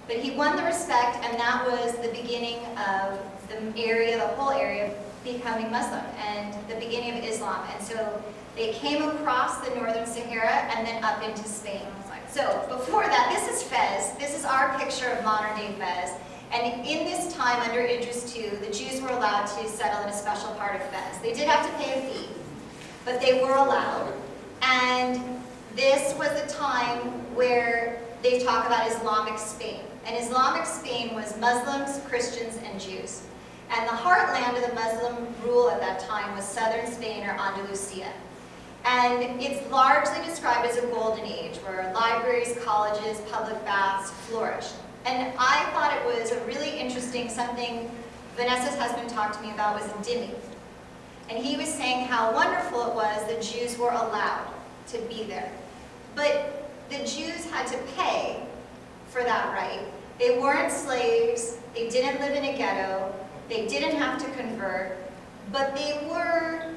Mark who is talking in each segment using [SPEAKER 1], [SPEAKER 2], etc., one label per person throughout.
[SPEAKER 1] But he won the respect, and that was the beginning of the area, the whole area, becoming Muslim, and the beginning of Islam. And so they came across the northern Sahara and then up into Spain. So before that, this is Fez. This is our picture of modern-day Fez. And in this time, under Idris II, the Jews were allowed to settle in a special part of Fez. They did have to pay a fee, but they were allowed. And this was a time where they talk about Islamic Spain. And Islamic Spain was Muslims, Christians, and Jews. And the heartland of the Muslim rule at that time was southern Spain, or Andalusia. And it's largely described as a golden age, where libraries, colleges, public baths flourished. And I thought it was a really interesting, something Vanessa's husband talked to me about was a dhimmi. And he was saying how wonderful it was that Jews were allowed to be there. But the Jews had to pay for that right. They weren't slaves, they didn't live in a ghetto, they didn't have to convert, but they were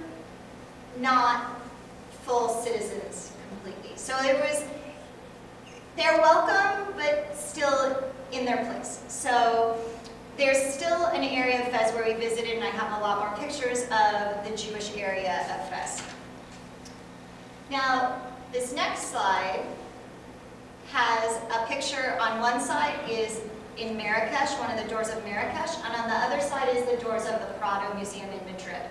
[SPEAKER 1] not full citizens completely. So they're welcome, but still in their place. So there's still an area of Fez where we visited, and I have a lot more pictures of the Jewish area of Fez. Now, this next slide has a picture. On one side is in Marrakesh, one of the doors of Marrakesh, and on the other side is the doors of the Prado Museum in Madrid.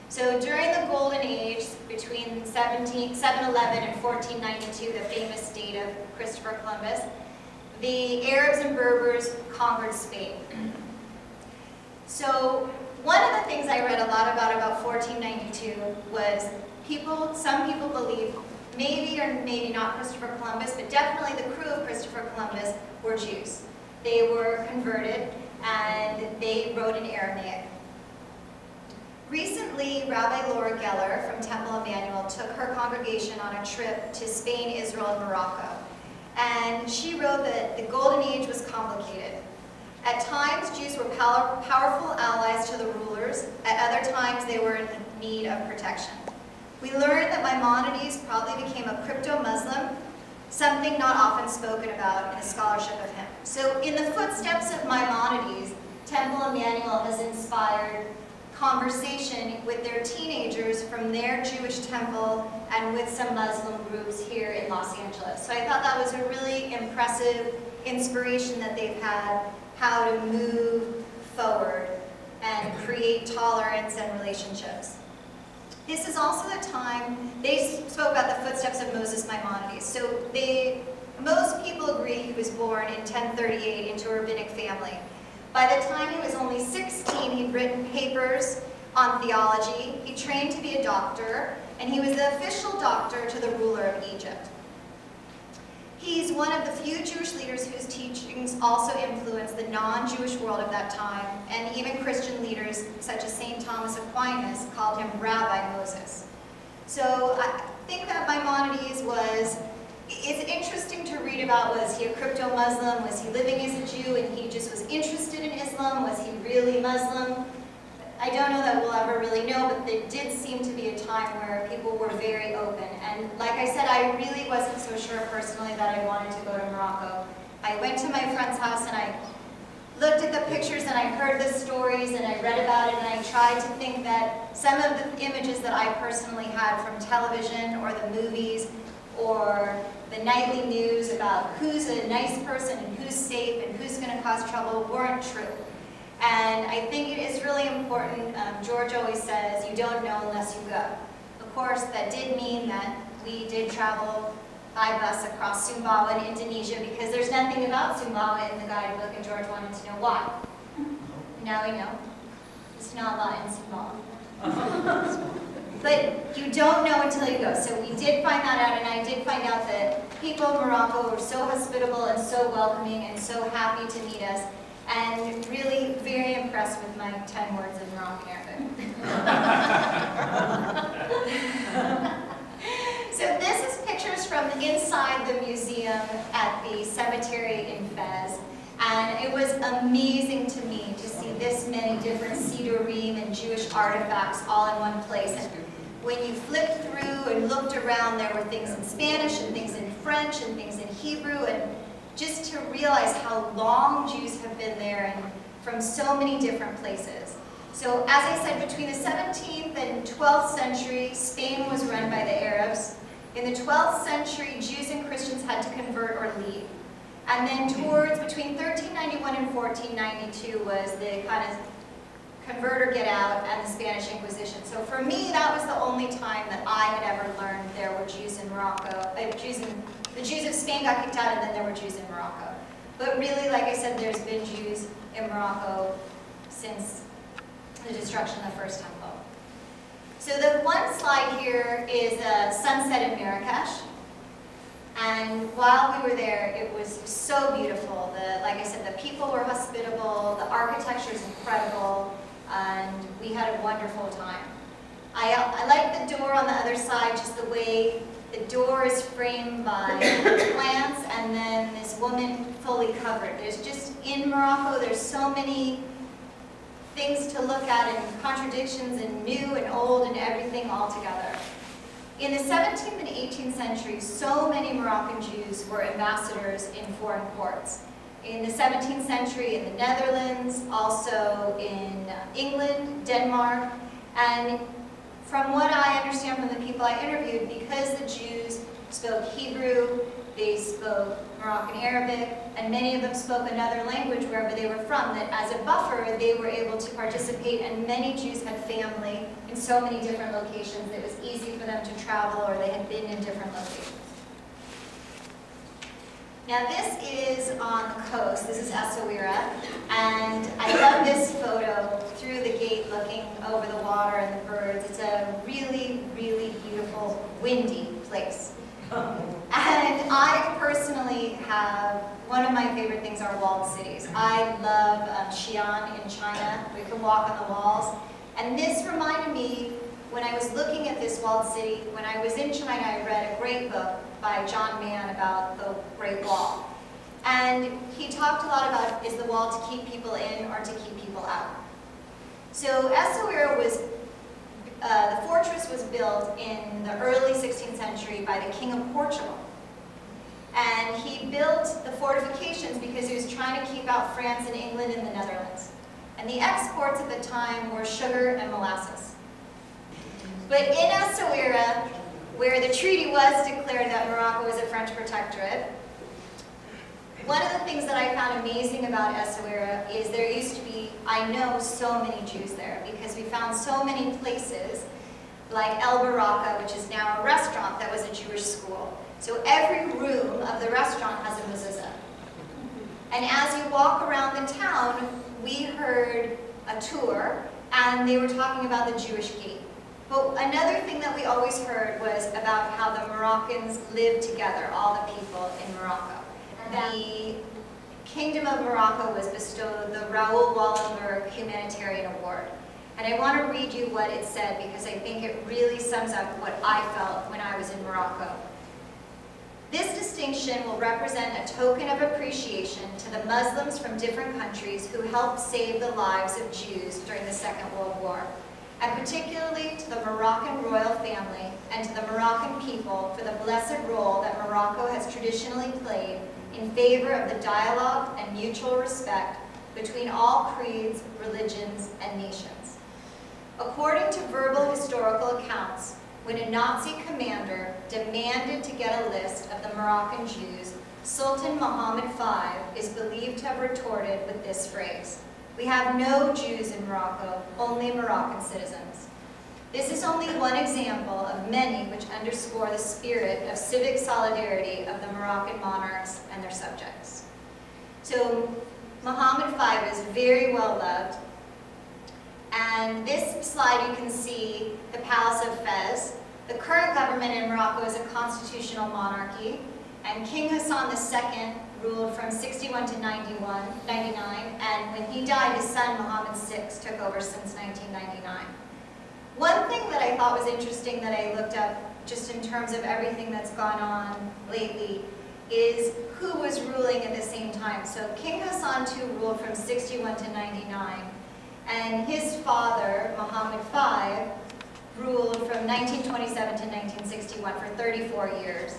[SPEAKER 1] So during the Golden Age, between 711 and 1492, the famous date of Christopher Columbus, the Arabs and Berbers conquered Spain. So one of the things I read a lot about 1492 was some people believe maybe or maybe not Christopher Columbus, but definitely the crew of Christopher Columbus were Jews. They were converted and they wrote in Aramaic. Recently, Rabbi Laura Geller from Temple Emmanuel took her congregation on a trip to Spain, Israel, and Morocco. And she wrote that the Golden Age was complicated. At times, Jews were powerful allies to the rulers. At other times, they were in need of protection. We learned that Maimonides probably became a crypto-Muslim, something not often spoken about in the scholarship of him. So in the footsteps of Maimonides, Temple Emmanuel has inspired conversation with their teenagers from their Jewish temple and with some Muslim groups here in Los Angeles. So I thought that was a really impressive inspiration that they've had, how to move forward and create tolerance and relationships. This is also the time, they spoke about the footsteps of Moses Maimonides. So most people agree he was born in 1038 into a rabbinic family. By the time he was only 16, he'd written papers on theology, he trained to be a doctor, and he was the official doctor to the ruler of Egypt. He's one of the few Jewish leaders whose teachings also influenced the non-Jewish world of that time, and even Christian leaders such as St. Thomas Aquinas called him Rabbi Moses. So I think that Maimonides it's interesting to read about, was he a crypto-Muslim, was he living as a Jew and he just was interested in Islam, was he really Muslim? I don't know that we'll ever really know, but there did seem to be a time where people were very open. And like I said, I really wasn't so sure personally that I wanted to go to Morocco. I went to my friend's house and I looked at the pictures and I heard the stories and I read about it, and I tried to think that some of the images that I personally had from television or the movies or the nightly news about who's a nice person and who's safe and who's going to cause trouble weren't true. And I think it is really important, George always says, you don't know unless you go. Of course, that did mean that we did travel by bus across Sumbawa in Indonesia, because there's nothing about Sumbawa in the guidebook, and George wanted to know why. Now we know. It's not a lot in Sumbawa. But you don't know until you go. So we did find that out, and I did find out that people of Morocco were so hospitable and so welcoming and so happy to meet us, and really very impressed with my 10 words in Moroccan Arabic. So this is pictures from inside the museum at the cemetery in Fez. And it was amazing to me to see this many different Sidurim and Jewish artifacts all in one place. And when you flipped through and looked around, there were things in Spanish and things in French and things in Hebrew, and just to realize how long Jews have been there and from so many different places. So as I said, between the 17th and 12th century, Spain was run by the Arabs. In the 12th century, Jews and Christians had to convert or leave. And then towards between 1391 and 1492 was the kind of convert or get out and the Spanish Inquisition. So for me, that was the only time that I had ever learned there were Jews in Morocco. The Jews of Spain got kicked out, and then there were Jews in Morocco. But really, like I said, there's been Jews in Morocco since the destruction of the First Temple. So the one slide here is a sunset in Marrakesh. And while we were there, it was so beautiful. Like I said, the people were hospitable, the architecture is incredible, and we had a wonderful time. I like the door on the other side, just the way the door is framed by plants, and then this woman fully covered. There's just, in Morocco, there's so many things to look at, and contradictions, and new and old, and everything all together. In the 17th and 18th centuries, so many Moroccan Jews were ambassadors in foreign courts. In the 17th century in the Netherlands, also in England, Denmark, and from what I understand from the people I interviewed, because the Jews spoke Hebrew, they spoke Moroccan Arabic, and many of them spoke another language wherever they were from, that as a buffer, they were able to participate, and many Jews had family in so many different locations. It was easy for them to travel, or they had been in different locations. Now this is on the coast. This is Essaouira, and I love this photo through the gate looking over the water and the birds. It's a really, really beautiful, windy place. And I personally have, one of my favorite things are walled cities. I love Xi'an in China. We can walk on the walls. And this reminded me, when I was looking at this walled city, when I was in China, I read a great book by John Mann about the Great Wall. And he talked a lot about, is the wall to keep people in or to keep people out? So Essaouira was, the fortress was built in the early 16th century by the King of Portugal. And he built the fortifications because he was trying to keep out France and England and the Netherlands. And the exports at the time were sugar and molasses. But in Essaouira, where the treaty was declared that Morocco was a French protectorate, one of the things that I found amazing about Essaouira is there used to be, I know, so many Jews there, because we found so many places, like El Baraka, which is now a restaurant that was a Jewish school. So every room of the restaurant has a mezuzah. And as you walk around the town, we heard a tour, and they were talking about the Jewish gate. But another thing that we always heard was about how the Moroccans lived together, all the people in Morocco. The Kingdom of Morocco was bestowed the Raoul Wallenberg Humanitarian Award. And I want to read you what it said, because I think it really sums up what I felt when I was in Morocco. This distinction will represent a token of appreciation to the Muslims from different countries who helped save the lives of Jews during the Second World War, and particularly to the Moroccan royal family and to the Moroccan people for the blessed role that Morocco has traditionally played in favor of the dialogue and mutual respect between all creeds, religions, and nations. According to verbal historical accounts, when a Nazi commander demanded to get a list of the Moroccan Jews, Sultan Mohammed V is believed to have retorted with this phrase: "We have no Jews in Morocco, only Moroccan citizens." This is only one example of many which underscore the spirit of civic solidarity of the Moroccan monarchs and their subjects. So Mohammed V is very well loved. And this slide you can see the Palace of Fez. The current government in Morocco is a constitutional monarchy, and King Hassan II ruled from 61 to 99, and when he died, his son Mohammed VI took over since 1999. One thing that I thought was interesting that I looked up, just in terms of everything that's gone on lately, is who was ruling at the same time. So King Hassan II ruled from 61 to 99, and his father, Mohammed V, ruled from 1927 to 1961 for 34 years.